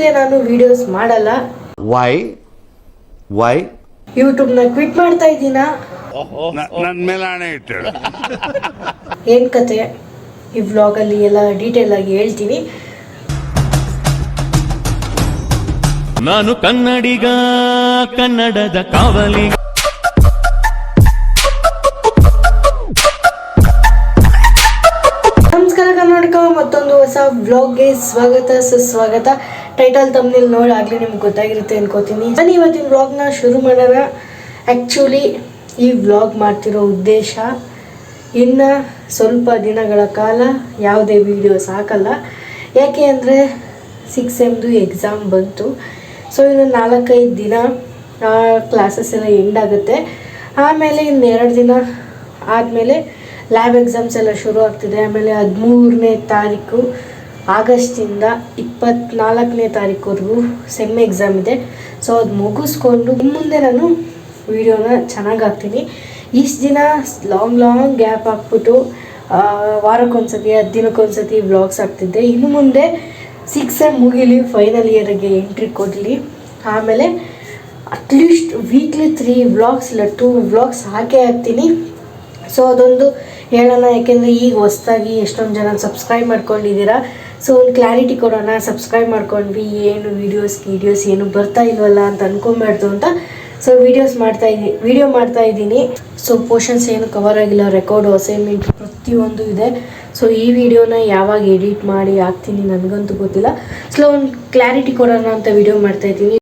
ಮುಂದೆ ನಾನು ವಿಡಿಯೋಸ್ ಮಾಡಲ್ಲ. ವೈ ಯೂಟ್ಯೂಬ್ನ ಕ್ವಿಟ್ ಮಾಡ್ತಾ ಇದ್ದೀನ. ನನ್ನ ಮೇಲೆ ಆಣೆ ಇಟ್ಟು ಏನು ಕತೆ ಈ ವ್ಲಾಗಲ್ಲಿ ಎಲ್ಲ ಡೀಟೇಲ್ ಆಗಿ ಹೇಳ್ತೀನಿ. ನಾನು ಕನ್ನಡಿಗ, ಕನ್ನಡದ ಕಾವಲಿ. ನಮಸ್ಕಾರ ಕರ್ನಾಟಕ, ಮತ್ತೊಂದು ಹೊಸ ವ್ಲಾಗ್ಗೆ ಸ್ವಾಗತ ಸುಸ್ವಾಗತ. ಟೈಟಲ್ ತಮ್ಮನೇಲಿ ನೋಡಿ ಆಗಲಿ ನಿಮ್ಗೆ ಗೊತ್ತಾಗಿರುತ್ತೆ ಅನ್ಕೋತೀನಿ. ನಾನು ಇವತ್ತಿನ ವ್ಲಾಗ್ನ ಶುರು ಮಾಡೋಣ. ಆ್ಯಕ್ಚುಲಿ ಈ ವ್ಲಾಗ್ ಮಾಡ್ತಿರೋ ಉದ್ದೇಶ, ಇನ್ನು ಸ್ವಲ್ಪ ದಿನಗಳ ಕಾಲ ಯಾವುದೇ ವೀಡಿಯೋಸ್ ಹಾಕಲ್ಲ. ಯಾಕೆ ಅಂದರೆ 6 ಸೆಮ್ದು ಎಕ್ಸಾಮ್ ಬಂತು. ಸೊ ಇನ್ನು 4-5 ದಿನ ಕ್ಲಾಸಸ್ ಎಲ್ಲ ಎಂಡ್ ಆಗುತ್ತೆ. ಆಮೇಲೆ ಇನ್ನು 2 ದಿನ ಆದಮೇಲೆ ಲ್ಯಾಬ್ ಎಕ್ಸಾಮ್ಸ್ ಎಲ್ಲ ಶುರು ಆಗ್ತಿದೆ. ಆಮೇಲೆ 13ನೇ ತಾರೀಕು ಆಗಸ್ಟಿಂದ 24ನೇ ತಾರೀಕುವರೆಗೂ ಸೆಮ್ ಎಕ್ಸಾಮ್ ಇದೆ. ಸೊ ಅದು ಮುಗಿಸ್ಕೊಂಡು ಮುಂದೆ ನಾನು ವೀಡಿಯೋನ ಚೆನ್ನಾಗಿ ಹಾಕ್ತೀನಿ. ಇಷ್ಟು ದಿನ ಲಾಂಗ್ ಗ್ಯಾಪ್ ಹಾಕ್ಬಿಟ್ಟು ವಾರಕ್ಕೊಂದ್ಸತಿ 10 ದಿನಕ್ಕೊಂದ್ಸತಿ ವ್ಲಾಗ್ಸ್ ಆಗ್ತಿದ್ದೆ. ಇನ್ನು ಮುಂದೆ 6 ಸೆಮ್ ಮುಗಿಲಿ, ಫೈನಲ್ ಇಯರ್ಗೆ ಎಂಟ್ರಿ ಕೊಡಲಿ, ಆಮೇಲೆ ಅಟ್ಲೀಸ್ಟ್ ವೀಕ್ಲಿ 3 ವ್ಲಾಗ್ಸ್ ಇಲ್ಲ 2 ವ್ಲಾಗ್ಸ್ ಹಾಕೇ ಹಾಕ್ತೀನಿ. ಸೊ ಅದೊಂದು ಹೇಳೋಣ, ಯಾಕೆಂದರೆ ಈಗ ಹೊಸ್ದಾಗಿ ಎಷ್ಟೊಂದು ಜನ ಸಬ್ಸ್ಕ್ರೈಬ್ ಮಾಡ್ಕೊಂಡಿದ್ದೀರಾ. ಸೊ ಒಂದು ಕ್ಲಾರಿಟಿ ಕೊಡೋಣ. ಸಬ್ಸ್ಕ್ರೈಬ್ ಮಾಡ್ಕೊಂಡ್ವಿ, ಏನು ವೀಡಿಯೋಸ್ ಏನು ಬರ್ತಾ ಇಲ್ವಲ್ಲ ಅಂತ ಅಂದ್ಕೊಬಾರ್ದು ಅಂತ ಸೊ ವಿಡಿಯೋ ಮಾಡ್ತಾ ಇದ್ದೀನಿ. ಸೊ ಪೋರ್ಷನ್ಸ್ ಏನು ಕವರ್ ಆಗಿಲ್ಲ, ರೆಕಾರ್ಡು, ಅಸೈನ್ಮೆಂಟ್ ಪ್ರತಿಯೊಂದು ಇದೆ. ಸೊ ಈ ವಿಡಿಯೋನ ಯಾವಾಗ ಎಡಿಟ್ ಮಾಡಿ ಹಾಕ್ತೀನಿ ನನಗಂತೂ ಗೊತ್ತಿಲ್ಲ. ಸೊ ಒಂದು ಕ್ಲಾರಿಟಿ ಕೊಡೋಣ ಅಂತ ವಿಡಿಯೋ ಮಾಡ್ತಾಯಿದ್ದೀನಿ.